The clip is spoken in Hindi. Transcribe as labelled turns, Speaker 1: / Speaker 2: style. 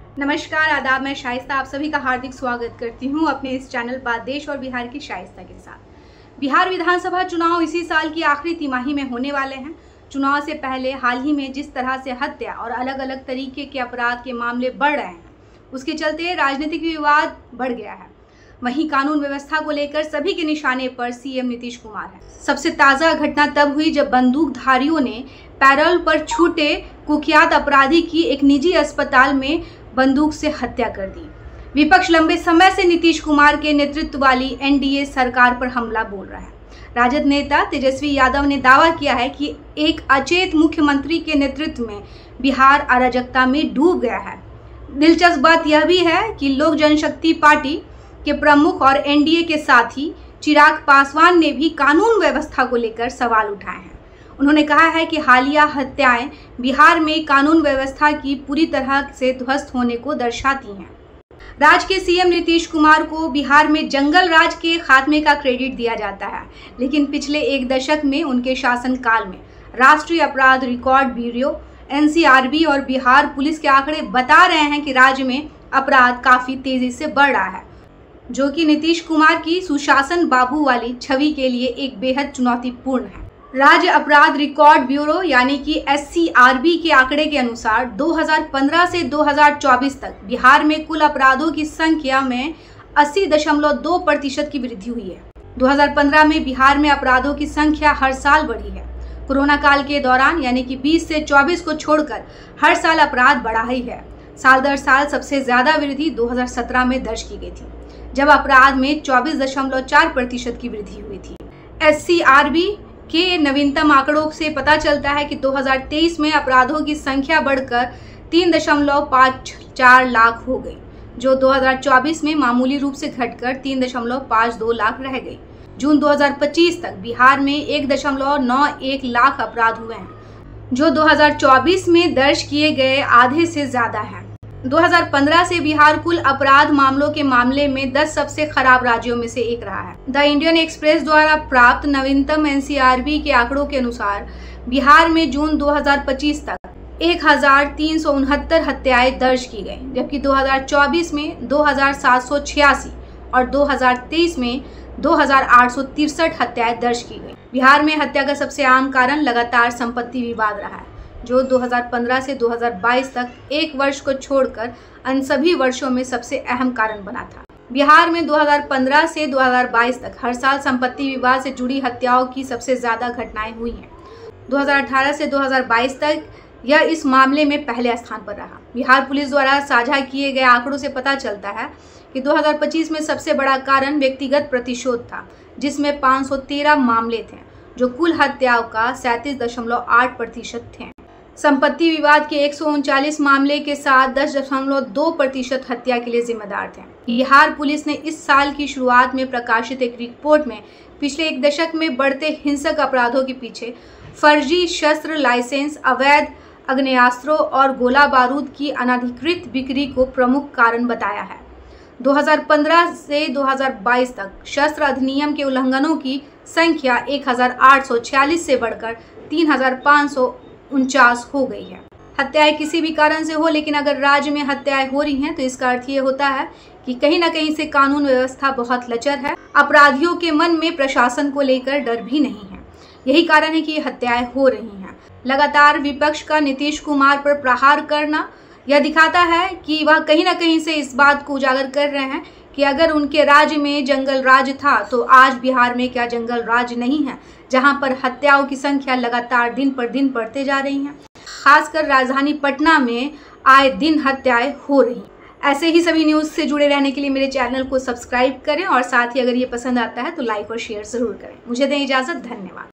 Speaker 1: नमस्कार, आदाब। मैं शाइस्ता आप सभी का हार्दिक स्वागत करती हूं अपने इस चैनल बात देश और बिहार की शाइस्ता के साथ। बिहार विधानसभा चुनाव इसी साल की आखिरी तिमाही में होने वाले हैं। चुनाव से पहले हाल ही में जिस तरह से हत्या और अलग अलग तरीके के अपराध के मामले बढ़ रहे हैं, उसके चलते राजनीतिक विवाद बढ़ गया है। वहीं कानून व्यवस्था को लेकर सभी के निशाने पर सीएम नीतीश कुमार है। सबसे ताज़ा घटना तब हुई जब बंदूकधारियों ने पैरोल पर छूटे कुख्यात अपराधी की एक निजी अस्पताल में बंदूक से हत्या कर दी। विपक्ष लंबे समय से नीतीश कुमार के नेतृत्व वाली एनडीए सरकार पर हमला बोल रहा है। राजद नेता तेजस्वी यादव ने दावा किया है कि एक अचेत मुख्यमंत्री के नेतृत्व में बिहार अराजकता में डूब गया है। दिलचस्प बात यह भी है कि लोक जनशक्ति पार्टी के प्रमुख और एनडीए के साथी चिराग पासवान ने भी कानून व्यवस्था को लेकर सवाल उठाए हैं। उन्होंने कहा है कि हालिया हत्याएं बिहार में कानून व्यवस्था की पूरी तरह से ध्वस्त होने को दर्शाती हैं। राज्य के सीएम नीतीश कुमार को बिहार में जंगल राज के खात्मे का क्रेडिट दिया जाता है, लेकिन पिछले एक दशक में उनके शासनकाल में राष्ट्रीय अपराध रिकॉर्ड ब्यूरो एनसीआरबी और बिहार पुलिस के आंकड़े बता रहे हैं कि राज्य में अपराध काफी तेजी से बढ़ रहा है, जो कि नीतीश कुमार की सुशासन बाबू वाली छवि के लिए एक बेहद चुनौतीपूर्ण है। राज्य अपराध रिकॉर्ड ब्यूरो यानी कि एससीआरबी के आंकड़े के अनुसार 2015 से 2024 तक बिहार में कुल अपराधों की संख्या में 80.2% की वृद्धि हुई है। 2015 में बिहार में अपराधों की संख्या हर साल बढ़ी है। कोरोना काल के दौरान यानी कि 20 से 24 को छोड़कर हर साल अपराध बढ़ा ही है। साल दर साल सबसे ज्यादा वृद्धि 2017 में दर्ज की गई थी, जब अपराध में 24.4% की वृद्धि हुई थी। एससीआरबी के नवीनतम आंकड़ों से पता चलता है कि 2023 में अपराधों की संख्या बढ़कर 3.54 लाख हो गई, जो 2024 में मामूली रूप से घटकर 3.52 लाख रह गई। जून 2025 तक बिहार में 1.91 लाख अपराध हुए हैं, जो 2024 में दर्ज किए गए आधे से ज्यादा है। 2015 से बिहार कुल अपराध मामलों के मामले में 10 सबसे खराब राज्यों में से एक रहा है। द इंडियन एक्सप्रेस द्वारा प्राप्त नवीनतम एनसीआरबी के आंकड़ों के अनुसार बिहार में जून 2025 तक 1369 हत्याएं दर्ज की गई, जबकि 2024 में 2786 और 2023 में 2863 हत्याएं दर्ज की गई। बिहार में हत्या का सबसे आम कारण लगातार संपत्ति विवाद रहा है, जो 2015 से 2022 तक एक वर्ष को छोड़कर अन्य सभी वर्षों में सबसे अहम कारण बना था। बिहार में 2015 से 2022 तक हर साल संपत्ति विवाद से जुड़ी हत्याओं की सबसे ज्यादा घटनाएं हुई हैं। 2018 से 2022 तक यह इस मामले में पहले स्थान पर रहा। बिहार पुलिस द्वारा साझा किए गए आंकड़ों से पता चलता है कि 2025 में सबसे बड़ा कारण व्यक्तिगत प्रतिशोध था, जिसमें 513 मामले थे, जो कुल हत्याओं का 37.8% थे। संपत्ति विवाद के 139 मामले के साथ 10.2% हत्या के लिए जिम्मेदार थे। बिहार पुलिस ने इस साल की शुरुआत में प्रकाशित एक रिपोर्ट में पिछले एक दशक में बढ़ते हिंसक अपराधों के पीछे फर्जी शस्त्र लाइसेंस, अवैध आग्नेयास्त्रों और गोला बारूद की अनधिकृत बिक्री को प्रमुख कारण बताया है। 2015 से 2022 तक शस्त्र अधिनियम के उल्लंघनों की संख्या 1846 से बढ़कर 3549 हो गई है। हत्याएं किसी भी कारण से हो, लेकिन अगर राज्य में हत्याएं हो रही हैं तो इसका अर्थ ये होता है कि कहीं ना कहीं से कानून व्यवस्था बहुत लचर है। अपराधियों के मन में प्रशासन को लेकर डर भी नहीं है। यही कारण है कि ये हत्याएं हो रही हैं। लगातार विपक्ष का नीतीश कुमार पर प्रहार करना यह दिखाता है कि वह कहीं ना कहीं से इस बात को उजागर कर रहे हैं कि अगर उनके राज्य में जंगल राज था तो आज बिहार में क्या जंगल राज नहीं है, जहां पर हत्याओं की संख्या लगातार दिन पर दिन बढ़ते जा रही हैं। खासकर राजधानी पटना में आए दिन हत्याएं हो रही हैं। ऐसे ही सभी न्यूज़ से जुड़े रहने के लिए मेरे चैनल को सब्सक्राइब करें और साथ ही अगर ये पसंद आता है तो लाइक और शेयर जरूर करें। मुझे दें इजाज़त। धन्यवाद।